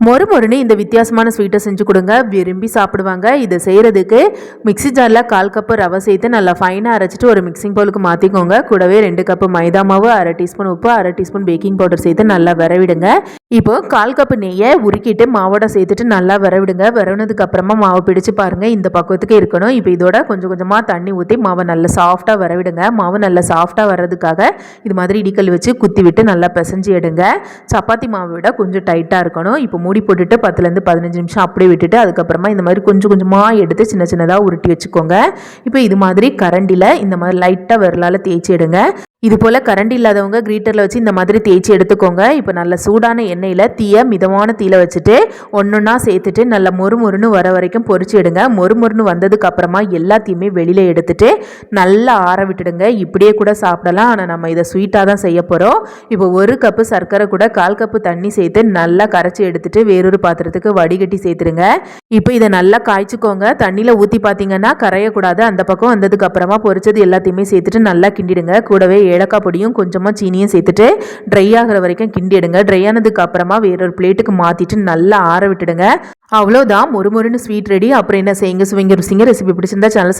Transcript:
மொறுமொறுன்னு இந்த வித்தியாசமான ஸ்வீட்டை செஞ்சு கொடுங்க, விரும்பி சாப்பிடுவாங்க. இதை செய்கிறதுக்கு மிக்ஸி ஜாரில் 1/4 கப்பு ரவை சேர்த்து நல்லா ஃபைனாக அரைச்சிட்டு ஒரு மிக்சிங் பவுலுக்கு மாற்றிக்கோங்க. கூடவே 2 கப்பு மைதா மாவு, 1/2 டீஸ்பூன் உப்பு, 1/2 டீஸ்பூன் பேக்கிங் பவுடர் சேர்த்து நல்லா விரவிடுங்க. இப்போ 1/4 கப்பு நெய்யை உருக்கிட்டு மாவோட சேர்த்துட்டு நல்லா விரவிடுங்க. விரவினதுக்கு அப்புறமா மாவை பிடிச்சு பாருங்கள், இந்த பக்குவத்துக்கு இருக்கணும். இப்போ இதோட கொஞ்சம் கொஞ்சமாக தண்ணி ஊற்றி மாவை நல்லா சாஃப்டாக விரவிடுங்க. மாவு நல்லா சாஃப்டாக வர்றதுக்காக இது மாதிரி இடிக்கல் வச்சு குத்தி விட்டு நல்லா பிசைஞ்சு எடுங்க. சப்பாத்தி மாவை விட கொஞ்சம் டைட்டாக இருக்கணும். இப்போ மூடி போட்டுட்டு 10லேருந்து 15 நிமிஷம் அப்படியே விட்டுட்டு அதுக்கப்புறமா இந்த மாதிரி கொஞ்சம் கொஞ்சமாக எடுத்து சின்ன சின்னதாக உருட்டி வச்சுக்கோங்க. இப்போ இது மாதிரி கரண்டியில் இந்த மாதிரி லைட்டாக விரலால் தேய்ச்சி எடுங்க. இது போல் கரண்டி இல்லாதவங்க கிரீட்டரில் வச்சு இந்த மாதிரி தேய்ச்சி எடுத்துக்கோங்க. இப்போ நல்ல சூடான எண்ணெயில் மிதமான தீயில வச்சுட்டு ஒன்றொன்னா சேர்த்துட்டு நல்லா மொறுமொறுன்னு வர வரைக்கும் பொரிச்சு எடுங்க. மொறுமொறுன்னு வந்ததுக்கு அப்புறமா எல்லாத்தையுமே வெளியில் எடுத்துட்டு நல்லா ஆற விட்டுடுங்க. இப்படியே கூட சாப்பிடலாம், ஆனால் நம்ம இதை ஸ்வீட்டாக தான் செய்ய போகிறோம். இப்போ 1 கப்பு சர்க்கரை கூட 1/4 கப்பு தண்ணி சேர்த்து நல்லா கரைச்சி எடுத்துட்டு வேறொரு பாத்திரத்துக்கு வடிகட்டி சேர்த்துருங்க. இப்போ இதை நல்லா காய்ச்சிக்கோங்க. தண்ணியில் ஊற்றி பார்த்தீங்கன்னா கரையக்கூடாது. அந்த பக்கம் வந்ததுக்கு அப்புறமா பொரிச்சது எல்லாத்தையுமே சேர்த்துட்டு நல்லா கிண்டிடுங்க. கூடவே ஏலக்காய் பொடியும் கொஞ்சமாக சீனியும் சேர்த்துட்டு ட்ரை ஆகிற வரைக்கும் கிண்டிடுங்க. ட்ரை ஆனதுக்கு அப்புறமா வேறொரு பிளேட்டுக்கு மாற்றிட்டு நல்லா ஆற விட்டுடுங்க. அவ்வளோதான், மொறுமொறுன்னு ஸ்வீட் ரெடி. அப்புறம் என்ன செய்யுங்க, சுவைங்க ருசிங்க. ரெசிபி பிடிச்சிருந்தா சேனல்